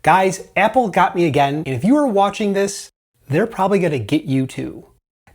Guys, Apple got me again, and if you are watching this, they're probably gonna get you too.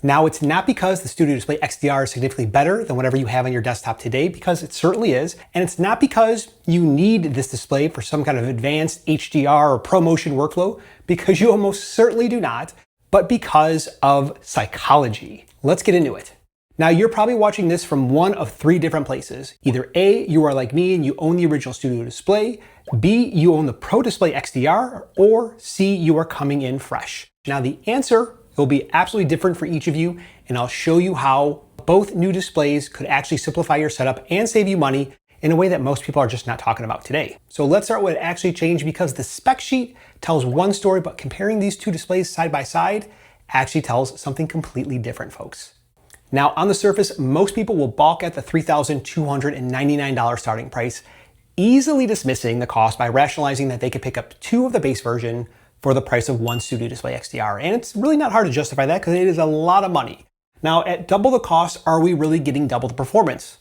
Now, it's not because the Studio Display XDR is significantly better than whatever you have on your desktop today, because it certainly is, and it's not because you need this display for some kind of advanced HDR or ProMotion workflow, because you almost certainly do not, but because of psychology. Let's get into it. Now, you're probably watching this from one of three different places. Either A, you are like me and you own the original Studio Display, B, you own the Pro Display XDR, or C, you are coming in fresh. Now, the answer will be absolutely different for each of you, and I'll show you how both new displays could actually simplify your setup and save you money in a way that most people are just not talking about today. So let's start with what actually changed, because the spec sheet tells one story, but comparing these two displays side by side actually tells something completely different, folks. Now, on the surface, most people will balk at the $3,299 starting price, easily dismissing the cost by rationalizing that they could pick up two of the base version for the price of one Studio Display XDR. And it's really not hard to justify that because it is a lot of money. Now, at double the cost, are we really getting double the performance?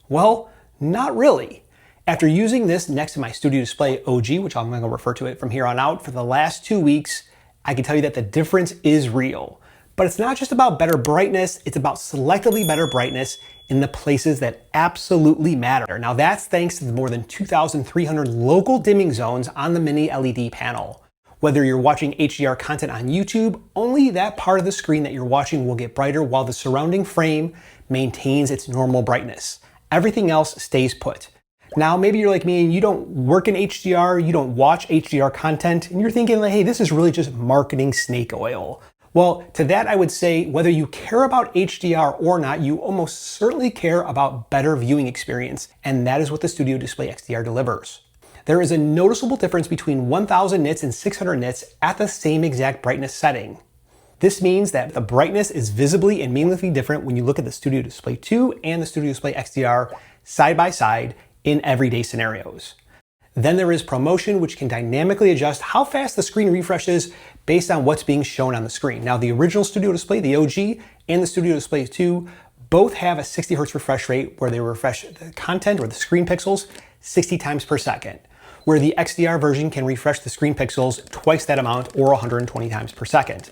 Well, not really. After using this next to my Studio Display OG, which I'm going to refer to it from here on out, for the last 2 weeks, I can tell you that the difference is real. But it's not just about better brightness, it's about selectively better brightness in the places that absolutely matter. Now, that's thanks to the more than 2,300 local dimming zones on the mini LED panel. Whether you're watching HDR content on YouTube, only that part of the screen that you're watching will get brighter while the surrounding frame maintains its normal brightness. Everything else stays put. Now, maybe you're like me and you don't work in HDR, you don't watch HDR content, and you're thinking like, hey, this is really just marketing snake oil. Well, to that I would say, whether you care about HDR or not, you almost certainly care about better viewing experience, and that is what the Studio Display XDR delivers. There is a noticeable difference between 1000 nits and 600 nits at the same exact brightness setting. This means that the brightness is visibly and meaningfully different when you look at the Studio Display 2 and the Studio Display XDR side by side in everyday scenarios. Then there is ProMotion, which can dynamically adjust how fast the screen refreshes based on what's being shown on the screen. Now, the original Studio Display, the OG, and the Studio Display 2 both have a 60 Hz refresh rate where they refresh the content or the screen pixels 60 times per second, where the XDR version can refresh the screen pixels twice that amount or 120 times per second.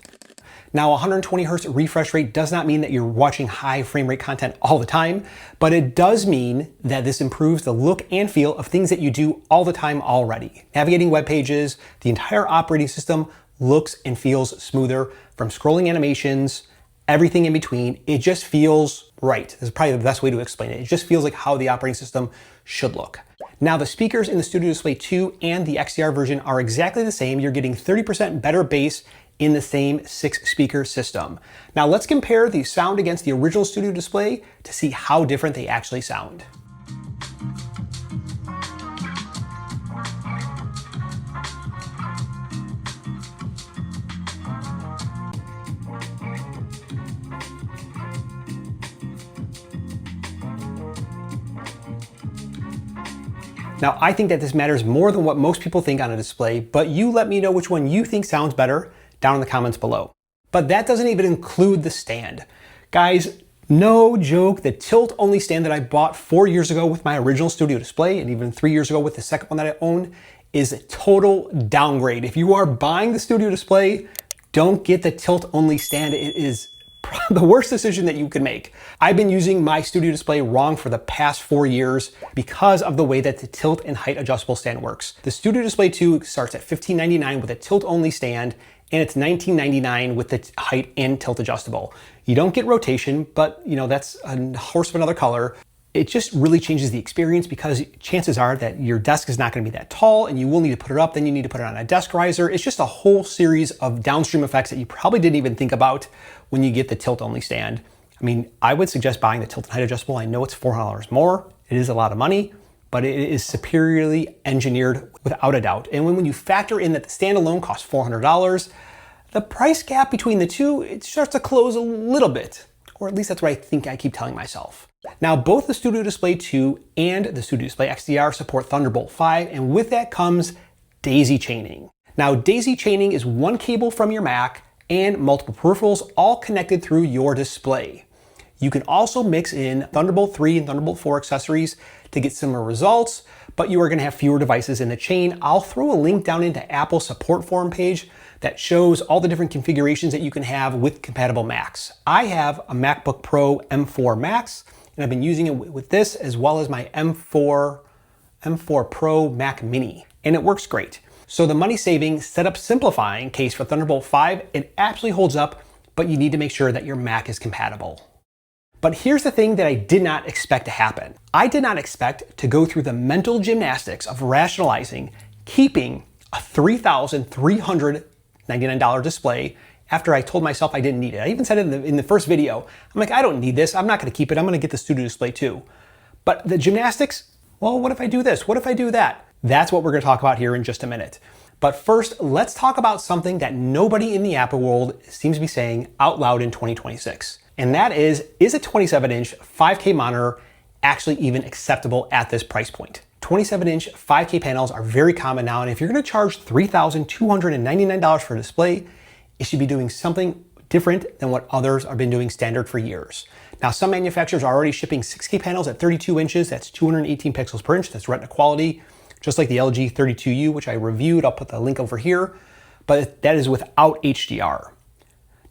Now, 120 Hz refresh rate does not mean that you're watching high frame rate content all the time, but it does mean that this improves the look and feel of things that you do all the time already. Navigating web pages, the entire operating system looks and feels smoother, from scrolling animations, everything in between. It just feels right. This is probably the best way to explain it. It just feels like how the operating system should look. Now, the speakers in the Studio Display 2 and the XDR version are exactly the same. You're getting 30% better bass in the same 6-speaker system. Now, let's compare the sound against the original Studio Display to see how different they actually sound. Now, I think that this matters more than what most people think on a display, but you let me know which one you think sounds better down in the comments below. But that doesn't even include the stand. Guys, no joke, the tilt-only stand that I bought 4 years ago with my original Studio Display, and even 3 years ago with the second one that I own, is a total downgrade. If you are buying the Studio Display, don't get the tilt-only stand. It is the worst decision that you could make. I've been using my Studio Display wrong for the past 4 years because of the way that the tilt and height adjustable stand works. The Studio Display 2 starts at $15.99 with a tilt-only stand, and it's $19.99 with the height and tilt adjustable. You don't get rotation, but that's a horse of another color. It just really changes the experience because chances are that your desk is not going to be that tall and you will need to put it up, then you need to put it on a desk riser. It's just a whole series of downstream effects that you probably didn't even think about when you get the tilt-only stand. I mean, I would suggest buying the tilt and height adjustable. I know it's $400 more. It is a lot of money, but it is superiorly engineered without a doubt. And when you factor in that the standalone costs $400, the price gap between the two, it starts to close a little bit, or at least that's what I think I keep telling myself. Now, both the Studio Display 2 and the Studio Display XDR support Thunderbolt 5, and with that comes daisy chaining. Now, daisy chaining is one cable from your Mac and multiple peripherals all connected through your display. You can also mix in Thunderbolt 3 and Thunderbolt 4 accessories to get similar results, but you are going to have fewer devices in the chain. I'll throw a link down into Apple's support forum page that shows all the different configurations that you can have with compatible Macs. I have a MacBook Pro M4 Max, and I've been using it with this as well as my M4 Pro Mac Mini, and it works great. So the money-saving, setup-simplifying case for Thunderbolt 5, it actually holds up, but you need to make sure that your Mac is compatible. But here's the thing that I did not expect to happen. I did not expect to go through the mental gymnastics of rationalizing keeping a $3,399 display after I told myself I didn't need it. I even said it in the first video. I'm like, I don't need this. I'm not going to keep it. I'm going to get the Studio Display 2. But the gymnastics, well, what if I do this? What if I do that? That's what we're going to talk about here in just a minute. But first, let's talk about something that nobody in the Apple world seems to be saying out loud in 2026. And that is a 27-inch 5K monitor actually even acceptable at this price point? 27-inch 5K panels are very common now, and if you're going to charge $3,299 for a display, it should be doing something different than what others have been doing standard for years. Now, some manufacturers are already shipping 6K panels at 32 inches. That's 218 pixels per inch. That's Retina quality, just like the LG 32U, which I reviewed. I'll put the link over here, but that is without HDR.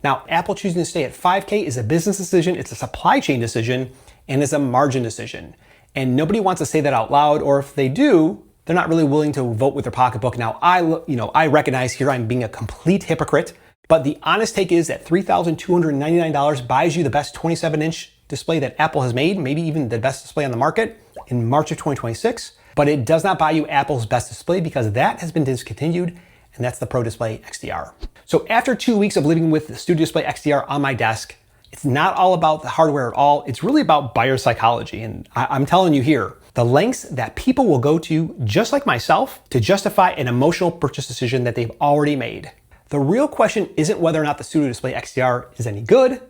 Now, Apple choosing to stay at 5K is a business decision, it's a supply chain decision, and it's a margin decision. And nobody wants to say that out loud, or if they do, they're not really willing to vote with their pocketbook. Now, I recognize here I'm being a complete hypocrite, but the honest take is that $3,299 buys you the best 27-inch display that Apple has made, maybe even the best display on the market in March of 2026, but it does not buy you Apple's best display because that has been discontinued, and that's the Pro Display XDR. So after 2 weeks of living with the Studio Display XDR on my desk, it's not all about the hardware at all. It's really about buyer psychology. And I'm telling you here, the lengths that people will go to, just like myself, to justify an emotional purchase decision that they've already made. The real question isn't whether or not the Studio Display XDR is any good,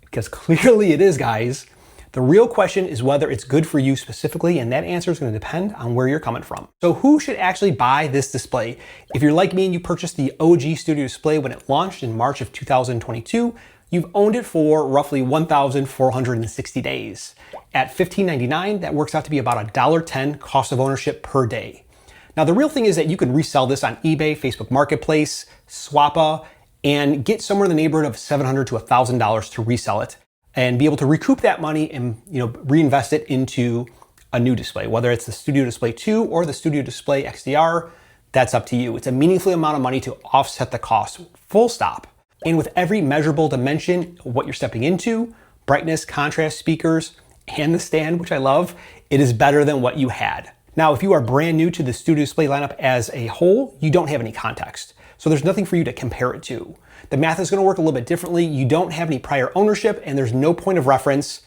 because clearly it is, guys. The real question is whether it's good for you specifically, and that answer is going to depend on where you're coming from. So who should actually buy this display? If you're like me and you purchased the OG Studio Display when it launched in March of 2022, you've owned it for roughly 1,460 days. At $15.99, that works out to be about $1.10 cost of ownership per day. Now, the real thing is that you can resell this on eBay, Facebook Marketplace, Swappa, and get somewhere in the neighborhood of $700 to $1,000 to resell it and be able to recoup that money and reinvest it into a new display, whether it's the Studio Display 2 or the Studio Display XDR. That's up to you. It's a meaningful amount of money to offset the cost, full stop. And with every measurable dimension of what you're stepping into, brightness, contrast, speakers, and the stand, which I love, it is better than what you had. Now, if you are brand new to the Studio Display lineup as a whole, you don't have any context. So there's nothing for you to compare it to. The math is going to work a little bit differently. You don't have any prior ownership, and there's no point of reference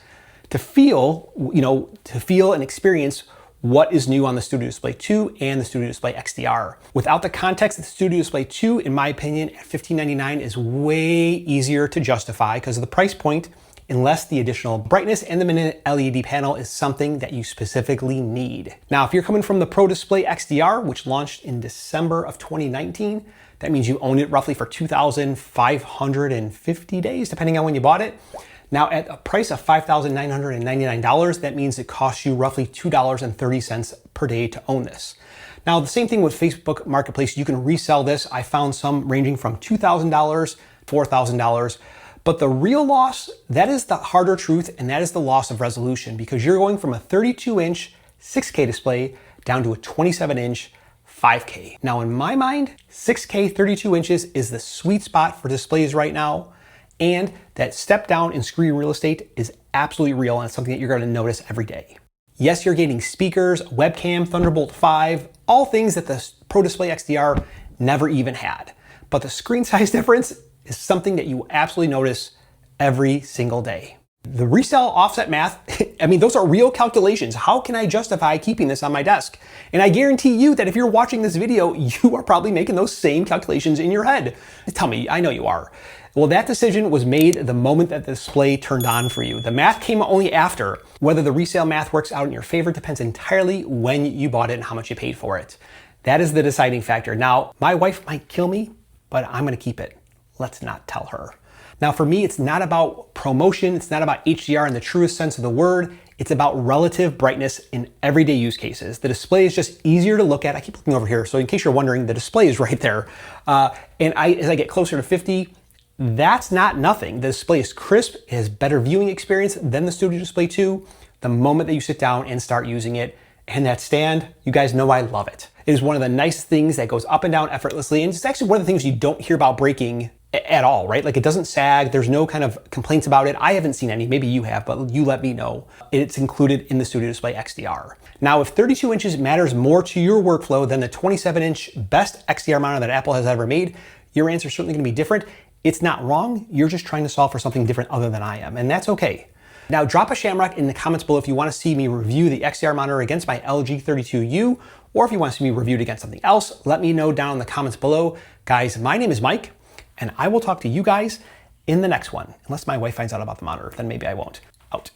to feel and experience what is new on the Studio Display 2 and the Studio Display XDR. Without the context, the Studio Display 2, in my opinion, at $15.99 is way easier to justify because of the price point, unless the additional brightness and the mini LED panel is something that you specifically need. Now, if you're coming from the Pro Display XDR, which launched in December of 2019, that means you own it roughly for 2,550 days, depending on when you bought it. Now, at a price of $5,999, that means it costs you roughly $2.30 per day to own this. Now, the same thing with Facebook Marketplace. You can resell this. I found some ranging from $2,000, $4,000. But the real loss, that is the harder truth, and that is the loss of resolution, because you're going from a 32-inch 6K display down to a 27-inch 5K. Now, in my mind, 6K 32 inches is the sweet spot for displays right now, and that step down in screen real estate is absolutely real, and it's something that you're going to notice every day. Yes, you're getting speakers, webcam, Thunderbolt 5, all things that the Pro Display XDR never even had. But the screen size difference is something that you absolutely notice every single day. The resell offset math, I mean, those are real calculations. How can I justify keeping this on my desk? And I guarantee you that if you're watching this video, you are probably making those same calculations in your head. Tell me, I know you are. Well, that decision was made the moment that the display turned on for you. The math came only after. Whether the resale math works out in your favor depends entirely when you bought it and how much you paid for it. That is the deciding factor. Now, my wife might kill me, but I'm gonna keep it. Let's not tell her. Now for me, it's not about promotion, it's not about HDR in the truest sense of the word, it's about relative brightness in everyday use cases. The display is just easier to look at. I keep looking over here, so in case you're wondering, the display is right there. As I get closer to 50, that's not nothing. The display is crisp, it has better viewing experience than the Studio Display 2 the moment that you sit down and start using it. And that stand, you guys know I love it. It is one of the nice things that goes up and down effortlessly, and it's actually one of the things you don't hear about breaking at all, right? Like it doesn't sag, there's no kind of complaints about it. I haven't seen any, maybe you have, but you let me know. It's included in the Studio Display XDR. Now, if 32 inches matters more to your workflow than the 27-inch best XDR monitor that Apple has ever made, your answer is certainly gonna be different. It's not wrong, you're just trying to solve for something different other than I am, and that's okay. Now, drop a shamrock in the comments below if you wanna see me review the XDR monitor against my LG 32U, or if you wanna see me reviewed against something else, let me know down in the comments below. Guys, my name is Mike, and I will talk to you guys in the next one. Unless my wife finds out about the monitor, then maybe I won't. Out.